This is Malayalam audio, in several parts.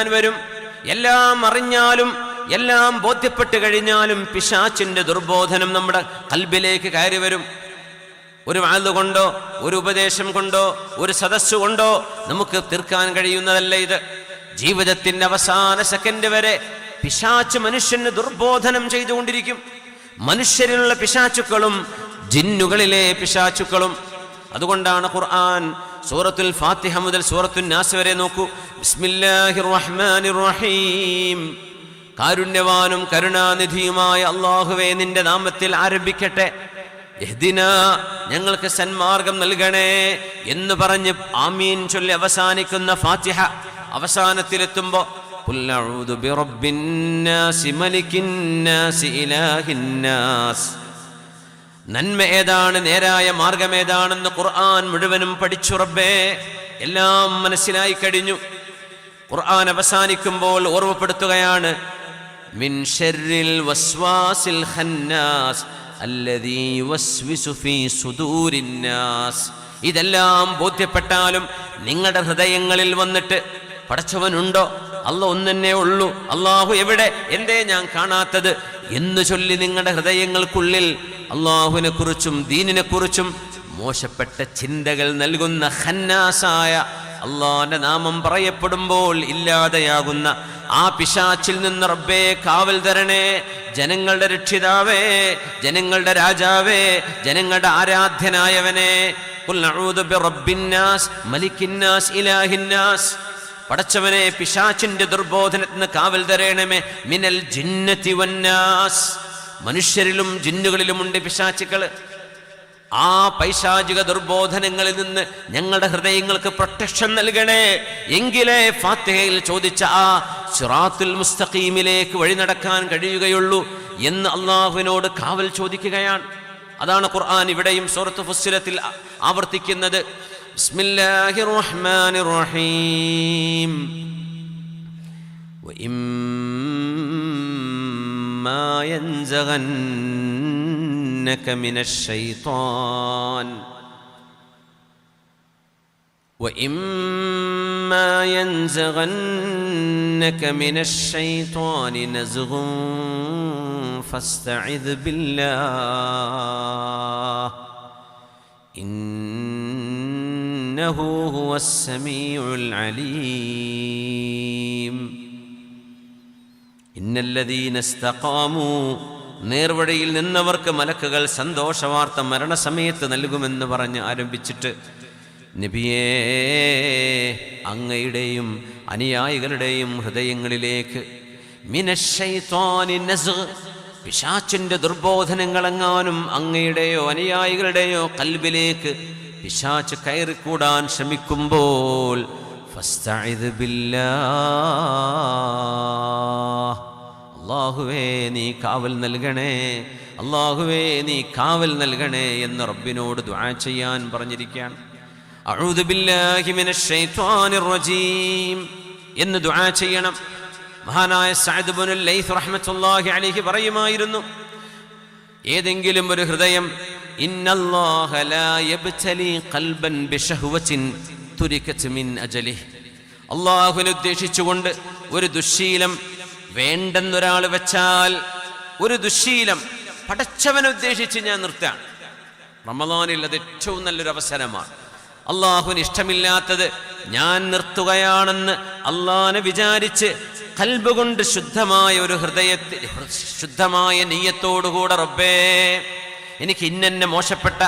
വരാൻ വരും. എല്ലാം അറിഞ്ഞാലും എല്ലാം ബോധ്യപ്പെട്ട് കഴിഞ്ഞാലും പിശാചിന്റെ ദുർബോധനം നമ്മുടെ ഖൽബിലേക്ക് കയറി വരും. ഒരു വഅദ് കൊണ്ടോ ഒരു ഉപദേശം കൊണ്ടോ ഒരു സദസ്സ് കൊണ്ടോ നമുക്ക് തീർക്കാൻ കഴിയുന്നതല്ല ഇത്. ജീവിതത്തിന്റെ അവസാന സെക്കൻഡ് വരെ പിശാച് മനുഷ്യന് ദുർബോധനം ചെയ്തുകൊണ്ടിരിക്കും. മനുഷ്യരിലുള്ള പിശാചുക്കളും ജിന്നുകളിലെ പിശാചുക്കളും. അതുകൊണ്ടാണ് ഖുർആൻ സൂറത്തുൽ ഫാത്തിഹ മുതൽ സൂറത്തുൻ നാസ് വരെ നോക്കൂ. ബിസ്മില്ലാഹിർ റഹ്മാനിർ റഹീം. കാരുണ്യവാനും കരുണാനിധിയുമായ അല്ലാഹുവേ, നിന്റെ നാമത്തിൽ ആരംഭിക്കട്ടെ. ഇഹ്ദിനാ, ഞങ്ങൾക്ക് സന്മാർഗം നൽകണേ എന്ന് പറഞ്ഞ് ആമീൻ ചൊല്ലി അവസാനിക്കുന്ന ഫാത്തിഹ അവസാനത്തിലെത്തുമ്പോ ഖുൽ അഊദു ബിറബ്ബിന്നാസി മലിക്കിന്നാസി ഇലാഹിന്നാസ്. നന്മ ഏതാണ്, നേരായ മാർഗം ഏതാണെന്ന് ഖുർആൻ മുഴുവനും പഠിച്ചു റബ്ബേ. എല്ലാം മനസ്സിലായി കഴിഞ്ഞു. ഖുർആൻ അവസാനിക്കുമ്പോൾ ഓർമ്മപ്പെടുത്തുകയാണ്, മിൻ ശർരിൽ വസ്വാസിൽ ഖന്നാസ് അല്ലദീ യുവസ്വിസു ഫീ സുദൂരിന്നാസ്. ഇതെല്ലാം ബോധ്യപ്പെട്ടാലും നിങ്ങളുടെ ഹൃദയങ്ങളിൽ വന്നിട്ട് പടച്ചവനുണ്ടോ, അല്ലാഹു ഒന്നേ ഉള്ളൂ, അല്ലാഹു എവിടെ, എന്തേ ഞാൻ കാണാത്തത് എന്ന് ചൊല്ലി നിങ്ങളുടെ ഹൃദയങ്ങൾക്കുള്ളിൽ അല്ലാഹുവിനെ കുറിച്ചും ദീനിനെ കുറിച്ചും മോശപ്പെട്ട ചിന്തകൾ നൽകുന്ന ഖന്നാസായ അല്ലാഹുവിന്റെ നാമം പറയപ്പെടുമ്പോൾ ഇല്ലാതെയാകുന്ന ആ പിശാചിൽ നിന്ന് റബ്ബേ കാവൽ തരണേ. ജനങ്ങളുടെ രക്ഷിതാവേ, ജനങ്ങളുടെ രാജാവേ, ജനങ്ങളുടെ ആരാധ്യനായവനെ. ഖുൽ അഊദു ബിറബ്ബിന്നാസ് മലിക്കിന്നാസ് ഇലാഹിന്നാസ്. പടച്ചവനെ, പിശാചിന്റെ ദുർബോധനത്തിൽ നിന്ന് കാവൽ തരണമേ. മിനൽ ജിന്നതി വന്നാസ്. മനുഷ്യരിലും ജിന്നുകളിലുമുണ്ട് പിശാചുക്കൾ. ആ പൈശാചിക ദുർബോധനങ്ങളിൽ നിന്ന് ഞങ്ങളുടെ ഹൃദയങ്ങൾക്ക് പ്രൊട്ടക്ഷൻ നൽകണേ. എങ്കിലേ ഫാത്തിഹയിൽ ചോദിച്ച ആ സിറാത്തുൽ മുസ്തഖീമിലേക്ക് വഴി നടക്കാൻ കഴിയുകയുള്ളൂ എന്ന് അള്ളാഹുവിനോട് കാവൽ ചോദിക്കുകയാണ്. അതാണ് ഖുർആൻ ഇവിടെയും സൂറത്ത് ഫുസ്സിലത്തിൽ ആവർത്തിക്കുന്നത്. ബിസ്മില്ലാഹിർ റഹ്മാനിർ റഹീം. വഇമ്മാ യൻസഗന്നക മിനശ് ശൈത്വാൻ وإما ينزغنك من الشيطان نزغ فاستعذ بالله إنه هو السميع العليم إن الذين استقاموا നേർവഴിയിൽ നിന്നവർക്ക് മലക്കുകൾ സന്തോഷവാർത്ത മരണസമയത്ത് നൽകുമെന്ന് പറഞ്ഞ് ആരംഭിച്ചിട്ട്, നബിയേ, അങ്ങയുടെയും അനുയായികളുടെയും ഹൃദയങ്ങളിലേക്ക് മിനശ്ശൈത്വാനി നസ്ഗ്, പിശാചിന്റെ ദുർബോധനങ്ങളെങ്ങാനും അങ്ങയുടെയോ അനുയായികളുടെയോ കൽബിലേക്ക് പിശാച് കയറിക്കൂടാൻ ശ്രമിക്കുമ്പോൾ ഫസ്തഇദ് ബില്ലാഹ്, അല്ലാഹുവേ നീ കാവൽ നൽകണേ, അല്ലാഹുവേ നീ കാവൽ നൽകണേ എന്ന് റബ്ബിനോട് ദുആ ചെയ്യാൻ പറഞ്ഞിരിക്കുകയാണ്. അഊദു ബില്ലാഹി മിനശ് ശൈത്വാനിർ റജീം എന്ന് ദുആ ചെയ്യണം. മഹാനായ സഅദ് ഇബ്നുൽ ലൈത്ത് റഹ്മത്തുള്ളാഹി അലൈഹി പറയുമായിരുന്നു, ഏതെങ്കിലും ഒരു ഹൃദയം ഇന്നല്ലാഹ ലാ യബ്തലി ഖൽബൻ ബിശഹ്വത്തിൻ തുരികത് മിൻ അജലിഹി, അല്ലാഹുവിനെ ഉദ്ദേശിച്ചുകൊണ്ട് ഒരു ദുശ്ശീലം വേണ്ടെന്നൊരാൾ വെച്ചാൽ, ഒരു ദുശ്ശീലം പടച്ചവനെ ഉദ്ദേശിച്ച് ഞാൻ നിർത്താൻ, റമളാനിൽ അത് ഏറ്റവും നല്ലൊരു അവസരമാണ്. അള്ളാഹുവിന് ഇഷ്ടമില്ലാത്തത് ഞാൻ നിർത്തുകയാണെന്ന് അള്ളാഹനെ വിചാരിച്ച് ഖൽബ് കൊണ്ട് ശുദ്ധമായ ഒരു ഹൃദയത്തിൽ ശുദ്ധമായ നിയ്യത്തോടുകൂടെ, റബ്ബേ എനിക്ക് ഇന്നെ മോശപ്പെട്ട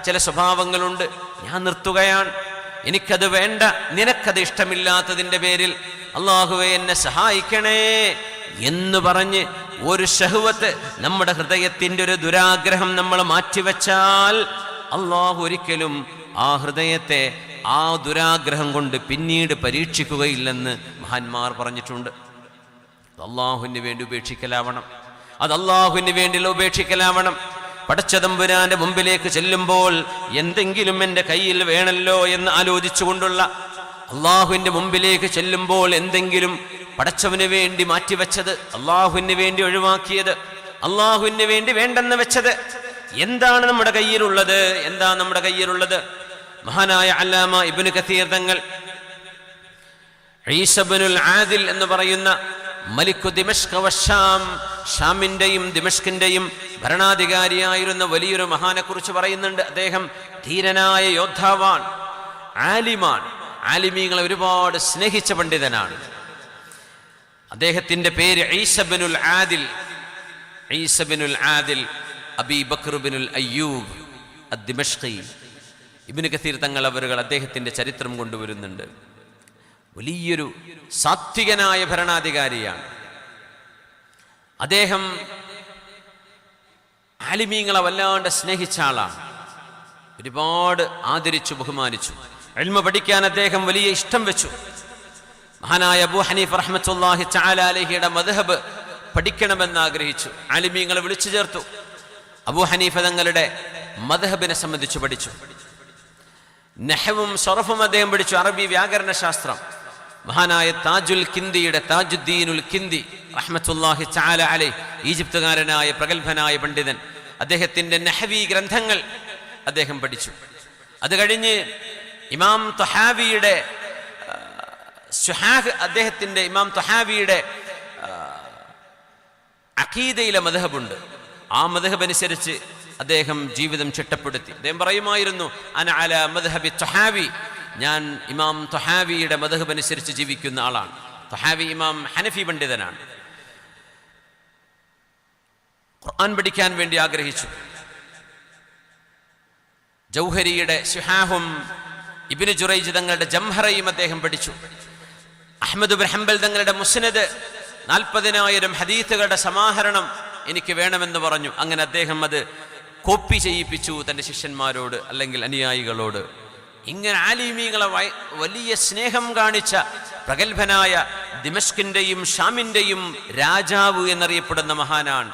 ചില സ്വഭാവങ്ങളുണ്ട്, ഞാൻ നിർത്തുകയാണ്, എനിക്കത് വേണ്ട, നിനക്കത് ഇഷ്ടമില്ലാത്തതിൻ്റെ പേരിൽ അള്ളാഹുവേ എന്നെ സഹായിക്കണേ എന്ന് പറഞ്ഞ് ഒരു ശഹ്വത്ത്, നമ്മുടെ ഹൃദയത്തിൻ്റെ ഒരു ദുരാഗ്രഹം നമ്മൾ മാറ്റിവെച്ചാൽ അള്ളാഹു ഒരിക്കലും ആ ഹൃദയത്തെ ആ ദുരാഗ്രഹം കൊണ്ട് പിന്നീട് പരീക്ഷിക്കുകയില്ലെന്ന് മഹാന്മാർ പറഞ്ഞിട്ടുണ്ട്. അള്ളാഹുവിന് വേണ്ടി ഉപേക്ഷിക്കലാവണം, അത് അള്ളാഹുവിന് വേണ്ടിയുള്ള ഉപേക്ഷിക്കലാവണം. പടച്ചതമ്പുരാന്റെ മുമ്പിലേക്ക് ചെല്ലുമ്പോൾ എന്തെങ്കിലും എൻ്റെ കയ്യിൽ വേണമല്ലോ എന്ന് ആലോചിച്ചുകൊണ്ടുള്ള, അള്ളാഹുവിൻ്റെ മുമ്പിലേക്ക് ചെല്ലുമ്പോൾ എന്തെങ്കിലും പടച്ചവന് വേണ്ടി മാറ്റിവെച്ചത്, അള്ളാഹുവിന് വേണ്ടി ഒഴിവാക്കിയത്, അള്ളാഹുവിന് വേണ്ടി വേണ്ടെന്ന് വെച്ചത്, എന്താണ് നമ്മുടെ കയ്യിലുള്ളത്? എന്താ നമ്മുടെ കയ്യിലുള്ളത്? മഹാനായ അല്ലാമ ഇബ്നു കസീർ തങ്ങൾ ഈസ ഇബ്നുൽ ആദിൽ എന്ന് പറയുന്ന മലിക്കു ദിമഷ്ക് വശാം, ഷാമിന്റെയും ദിമഷ്കിന്റെയും ഭരണാധികാരിയായിരുന്ന വലിയൊരു മഹാനെ കുറിച്ച് പറയുന്നുണ്ട്. അദ്ദേഹം ധീരനായ യോദ്ധാവാൻ, ആലിമാൻ, ആലിമീങ്ങളെ ഒരുപാട് സ്നേഹിച്ച പണ്ഡിതനാണ്. അദ്ദേഹത്തിന്റെ പേര് ഈസ ഇബ്നുൽ ആദിൽ. ഈസ ഇബ്നുൽ ആദിൽ അബീ ബക്ർ ഇബ്നുൽ അയ്യൂബ് അദ്ദിമഷ്കി. ഇബ്നു കസീർ തങ്ങൾ അവരുകൾ അദ്ദേഹത്തിന്റെ ചരിത്രം കൊണ്ടുവരുന്നുണ്ട്. വലിയൊരു സാത്വികനായ ഭരണാധികാരിയാണ് അദ്ദേഹം. ആലിമീങ്ങളെ വല്ലാണ്ട് സ്നേഹിച്ച ആളാണ്, ഒരുപാട് ആദരിച്ചു ബഹുമാനിച്ചു. ഇൽമ പഠിക്കാൻ അദ്ദേഹം വലിയ ഇഷ്ടം വെച്ചു. മഹാനായ അബൂ ഹനീഫ റഹ്മത്തുള്ളാഹി തആല അലൈഹിയുടെ മദ്ഹബ് പഠിക്കണമെന്ന് ആഗ്രഹിച്ചു. ആലിമീങ്ങളെ വിളിച്ചു ചേർത്തു. അബൂ ഹനീഫ തങ്ങളുടെ മദ്ഹബിനെ സംബന്ധിച്ച് പഠിച്ചു. നഹ്വും സർഫും അദ്ദേഹം പഠിച്ചു, അറബി വ്യാകരണ ശാസ്ത്രം. മഹാനായ താജുദ്ദീനുൽ കിന്ദി റഹ്മത്തുള്ളാഹി തആല അലൈഹി, ഈജിപ്തുകാരനായ പ്രഗത്ഭനായ പണ്ഡിതൻ, അദ്ദേഹത്തിന്റെ നഹ്വി ഗ്രന്ഥങ്ങൾ അദ്ദേഹം പഠിച്ചു. അത് കഴിഞ്ഞ് ഇമാം ത്വഹാവിയുടെ അദ്ദേഹത്തിന്റെ ഇമാം ത്വഹാവിയുടെ അഖീദയിലെ മദ്ഹബുണ്ട്. ആ മദ്ഹബ് അനുസരിച്ച് അദ്ദേഹം ജീവിതം ചിട്ടപ്പെടുത്തി. അദ്ദേഹം പറയുമായിരുന്നു, അന അലാ മദ്ഹബി ത്വഹാവി, ഞാൻ ഇമാം ത്വഹാവിയുടെ മദ്ഹബ് അനുസരിച്ച് ജീവിക്കുന്ന ആളാണ്. ത്വഹാവി ഇമാം ഹനഫി പണ്ഡിതനാണ്. ഖുർആൻ പഠിക്കാൻ വേണ്ടി ആഗ്രഹിച്ചു. ജൗഹരിയുടെ ശിഹാഹും ഇബ്നു ജുറൈജ് തങ്ങളുടെ ജംഹറയും അദ്ദേഹം പഠിച്ചു. അഹ്മദ് ഇബ്നു ഹംബൽ തങ്ങളുടെ മുസ്നദ് 40,000 ഹദീസുകളുടെ സമാഹരണം എനിക്ക് വേണമെന്ന് പറഞ്ഞു. അങ്ങനെ അദ്ദേഹം അത് കോപ്പി ചെയ്യിപ്പിച്ചു തൻ്റെ ശിഷ്യന്മാരോട് അല്ലെങ്കിൽ അനുയായികളോട്. ഇങ്ങനെ ആലിമീങ്ങളെ വലിയ സ്നേഹം കാണിച്ച പ്രഗത്ഭനായ ദിമഷ്കിന്റെയും ഷാമിന്റെയും രാജാവ് എന്നറിയപ്പെടുന്ന മഹാനാണ്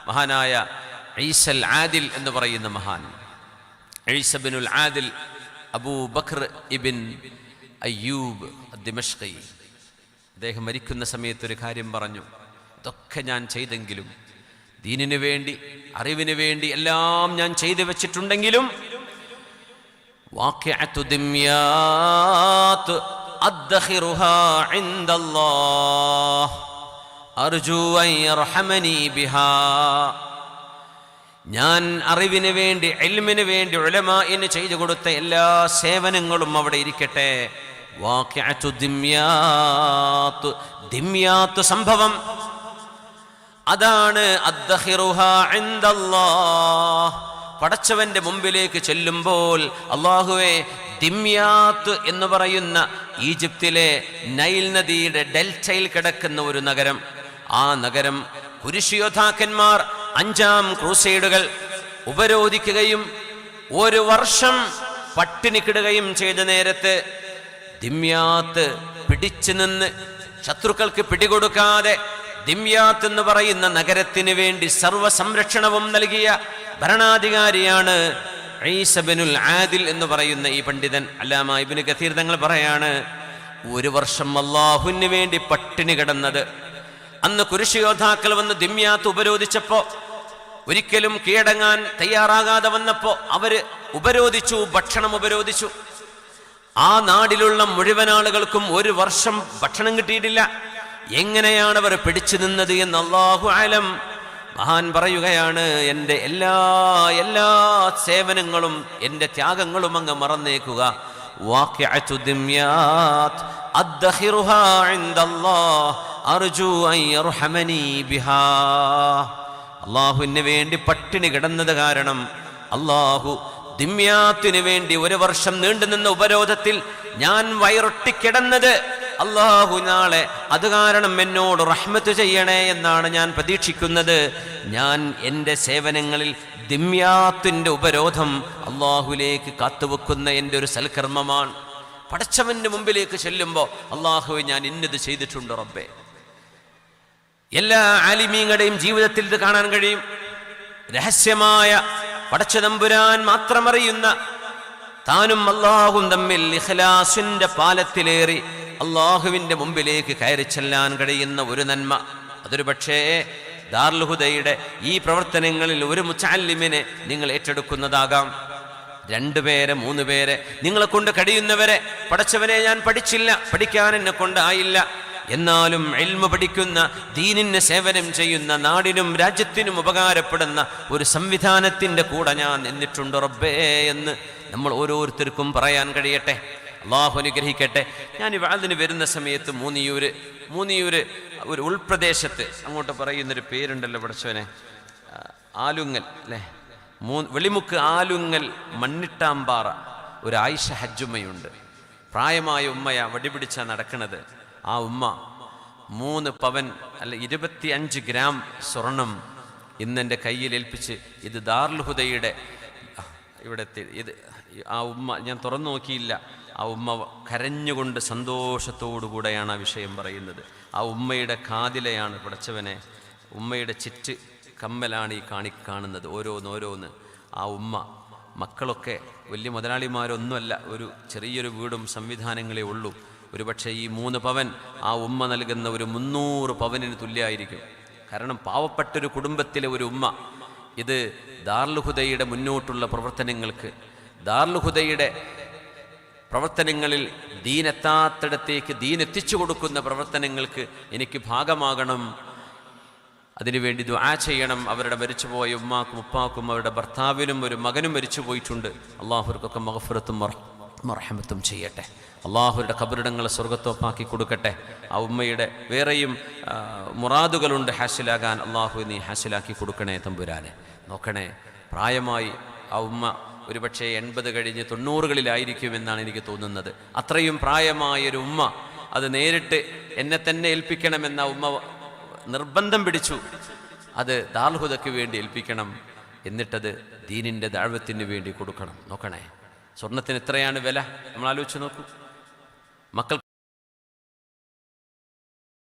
മഹാനായ ഈസൽ ആദിൽ എന്ന് പറയുന്ന മഹാൻ. ഈസ ഇബ്നുൽ ആദിൽ അബൂ ബക്ർ ഇബ്ൻ അയ്യൂബ് ദിമഷ്കി. അദ്ദേഹം മരിക്കുന്ന സമയത്ത് ഒരു കാര്യം പറഞ്ഞു, ഇതൊക്കെ ഞാൻ ചെയ്തെങ്കിലും, ദീനിനു വേണ്ടി അറിവിന് വേണ്ടി എല്ലാം ഞാൻ ചെയ്തു വെച്ചിട്ടുണ്ടെങ്കിലും, വാഖിഅത്തു ദിമ്യാത്ത് അദ്ഖിറുഹാ ഇൻദല്ലാഹ് അർജു അൻ യർഹമനി ബിഹാ. ഞാൻ അറിവിന് വേണ്ടി ഇൽമിന് വേണ്ടി ഉലമാഇന് ചെയ്തു കൊടുത്ത എല്ലാ സേവനങ്ങളും അവിടെ ഇരിക്കട്ടെ. വാഖിഅത്തു ദിമ്യാത്ത് സംഭവം അതാണ് അദ്ഖിറുഹാ ഇൻദല്ലാഹ്. പടച്ചവന്റെ മുമ്പിലേക്ക് ചെല്ലുമ്പോൾ, അല്ലാഹുവേ, ദിമ്യാത്ത് എന്ന് പറയുന്ന ഈജിപ്തിലെ നൈൽ നദിയുടെ ഡെൽറ്റയിൽ കിടക്കുന്ന ഒരു നഗരം, ആ നഗരം കുരിശിയോദ്ധാക്കന്മാർ 5ാം ക്രൂസൈഡുകൾ ഉപരോധിക്കുകയും 1 വർഷം പട്ടിണിക്കിടുകയും ചെയ്ത നേരത്ത് ദിമ്യാത്ത് പിടിച്ചു നിന്ന് ശത്രുക്കൾക്ക് പിടികൊടുക്കാതെ ദിമ്യാത്ത് എന്ന് പറയുന്ന നഗരത്തിന് വേണ്ടി സർവ്വ സംരക്ഷണവും നൽകിയ ഭരണാധികാരിയാണ് ഈസ ഇബ്നുൽ ആദിൽ എന്ന് പറയുന്ന ഈ പണ്ഡിതൻ. അല്ലാമ ഇബ്നു കസീർ തങ്ങൾ പറയാണ്, 1 വർഷം അല്ലാഹുവിന് വേണ്ടി പട്ടിണി കിടന്നത്. അന്ന് കുരിശിയോദ്ധാക്കൾ വന്ന് ദിമ്യാത്ത് ഉപരോധിച്ചപ്പോ, ഒരിക്കലും കീഴടങ്ങാൻ തയ്യാറാകാതെ വന്നപ്പോ അവര് ഉപരോധിച്ചു, ഭക്ഷണം ഉപരോധിച്ചു. ആ നാടിലുള്ള മുഴുവൻ ആളുകൾക്കും 1 വർഷം ഭക്ഷണം കിട്ടിയിട്ടില്ല. എങ്ങനെയാണ് അവർ പിടിച്ചു നിന്നത് എന്ന് അല്ലാഹു അലം. മഹാൻ പറയുകയാണ്, എൻ്റെ എല്ലാ സേവനങ്ങളും എൻ്റെ ത്യാഗങ്ങളും അങ്ങ് മറന്നേക്കുക. വാഖിഅത്തു ദിമ്യാത്ത് അദ്ഖിറുഹാ ഇൻദല്ലാഹ് അർജു അൻ യർഹമനി ബിഹാ. അല്ലാഹുവിന് വേണ്ടി പട്ടിണി കിടന്നത് കാരണം അല്ലാഹു ദിമ്യാത്തിന് വേണ്ടി 1 വർഷം നീണ്ടുനിന്ന ഉപരോധത്തിൽ ഞാൻ വയറൊട്ടിക്കിടന്നത്, അല്ലാഹു നാളെ അത് കാരണം എന്നോട് റഹ്മത്ത് ചെയ്യണേ എന്നാണ് ഞാൻ പ്രതീക്ഷിക്കുന്നത്. ഞാൻ എൻ്റെ സേവനങ്ങളിൽ ദിമ്യാത്തിന്റെ ഉപരോധം അല്ലാഹുവിലേക്ക് കാത്തുവെക്കുന്ന എൻ്റെ ഒരു സൽക്കർമ്മമാണ്. പടച്ചവന്റെ മുമ്പിലേക്ക് ചെല്ലുമ്പോൾ, അല്ലാഹുവേ, ഞാൻ ഇന്നത് ചെയ്തിട്ടുണ്ട് റബ്ബേ. എല്ലാ ആലിമീങ്ങളുടെയും ജീവിതത്തിൽ ഇത് കാണാൻ കഴിയും. രഹസ്യമായ പടച്ചതമ്പുരാൻ മാത്രം അറിയുന്ന, താനും അല്ലാഹും തമ്മിൽ ഇഖ്ലാസിന്റെ പാലത്തിലേറി അല്ലാഹുവിന്റെ മുമ്പിലേക്ക് കയറി ചെല്ലാൻ കഴിയുന്ന ഒരു നന്മ. അതൊരു പക്ഷേ ദാറുൽ ഹുദയുടെ ഈ പ്രവർത്തനങ്ങളിൽ ഒരു മുതഅല്ലിമിനെ നിങ്ങൾ ഏറ്റെടുക്കുന്നതാകാം. 2 പേരെ 3 പേരെ നിങ്ങളെ കൊണ്ട് കഴിയുന്നവരെ പടച്ചവനെ ഞാൻ പഠിച്ചില്ല, പഠിക്കാൻ എന്നെ കൊണ്ടായില്ല, എന്നാലും ഇൽമ പഠിക്കുന്ന, ദീനിന് സേവനം ചെയ്യുന്ന, നാടിനും രാജ്യത്തിനും ഉപകാരപ്പെടുന്ന ഒരു സംവിധാനത്തിൻ്റെ കൂടെ ഞാൻ നിന്നിട്ടുണ്ട് റബ്ബേ എന്ന് നമ്മൾ ഓരോരുത്തർക്കും പറയാൻ കഴിയട്ടെ. അള്ളാഹു അനുഗ്രഹിക്കട്ടെ. ഞാൻ ഈ വാളിന് വരുന്ന സമയത്ത് മൂന്നിയൂര് ഒരു ഉൾപ്രദേശത്ത്, അങ്ങോട്ട് പറയുന്നൊരു പേരുണ്ടല്ലോ പടച്ചവനെ, ആലുങ്ങൽ അല്ലേ, വെളിമുക്ക് ആലുങ്ങൽ മണ്ണിട്ടാമ്പാറ ഒരു ആയിഷ ഹജ്ജുമ്മയുണ്ട്. പ്രായമായ ഉമ്മയാ, വടിപിടിച്ചാ നടക്കണത്. ആ ഉമ്മ 3 പവൻ അല്ല 25 ഗ്രാം സ്വർണം ഇന്നെൻ്റെ കയ്യിൽ ഏൽപ്പിച്ച്, ഇത് ദാറുൽ ഹുദയുടെ ഇവിടത്തെ ഇത്. ആ ഉമ്മ, ഞാൻ തുറന്നു നോക്കിയില്ല, ആ ഉമ്മ കരഞ്ഞുകൊണ്ട് സന്തോഷത്തോടുകൂടെയാണ് ആ വിഷയം പറയുന്നത്. ആ ഉമ്മയുടെ കാതിലെയാണ് പടച്ചവനെ, ഉമ്മയുടെ ചിറ്റ് കമ്മലാണ് ഈ കാണുന്നത്, ഓരോന്ന്. ആ ഉമ്മ മക്കളൊക്കെ വലിയ മുതലാളിമാരൊന്നുമല്ല, ഒരു ചെറിയൊരു വീടും സംവിധാനങ്ങളേ ഉള്ളൂ. ഒരുപക്ഷെ ഈ 3 പവൻ ആ ഉമ്മ നൽകുന്ന ഒരു 300 പവനിന് തുല്യമായിരിക്കും. കാരണം പാവപ്പെട്ടൊരു കുടുംബത്തിലെ ഒരു ഉമ്മ ഇത് ദാറുൽ ഹുദയുടെ മുന്നോട്ടുള്ള പ്രവർത്തനങ്ങൾക്ക്, ദാറുൽ ഹുദയുടെ പ്രവർത്തനങ്ങളിൽ ദീനെത്താത്തിടത്തേക്ക് ദീൻ എത്തിച്ചു കൊടുക്കുന്ന പ്രവർത്തനങ്ങൾക്ക് എനിക്ക് ഭാഗമാകണം, അതിനുവേണ്ടി ദുആ ചെയ്യണം. അവരുടെ മരിച്ചുപോയ ഉമ്മാക്കും ഉപ്പാക്കും അവരുടെ ഭർത്താവിനും ഒരു മകനും മരിച്ചു പോയിട്ടുണ്ട്. അള്ളാഹുർക്കൊക്കെ മഗ്ഫിറത്തും മർഹമത്തും ചെയ്യട്ടെ. അള്ളാഹുരുടെ ഖബറിടങ്ങളെ സ്വർഗത്തോപ്പാക്കി കൊടുക്കട്ടെ. ആ ഉമ്മയുടെ വേറെയും മുറാദുകളുണ്ട് ഹാസിലാകാൻ. അള്ളാഹു നീ ഹാസിലാക്കി കൊടുക്കണേ തമ്പുരാനെ. നോക്കണേ, പ്രായമായി ആ ഉമ്മ ഒരുപക്ഷെ 80 കഴിഞ്ഞ് 90കളിലായിരിക്കുമെന്നാണ് എനിക്ക് തോന്നുന്നത്. അത്രയും പ്രായമായൊരു ഉമ്മ അത് നേരിട്ട് എന്നെ തന്നെ ഏൽപ്പിക്കണമെന്ന ഉമ്മ നിർബന്ധം പിടിച്ചു. അത് ദാറുൽ ഹുദയ്ക്ക് വേണ്ടി ഏൽപ്പിക്കണം, എന്നിട്ടത് ദീനിൻ്റെ ദഅവത്തിന് വേണ്ടി കൊടുക്കണം. നോക്കണേ, സ്വർണത്തിന് എത്രയാണ് വില, നമ്മൾ ആലോചിച്ച് നോക്കൂ. മക്കൾ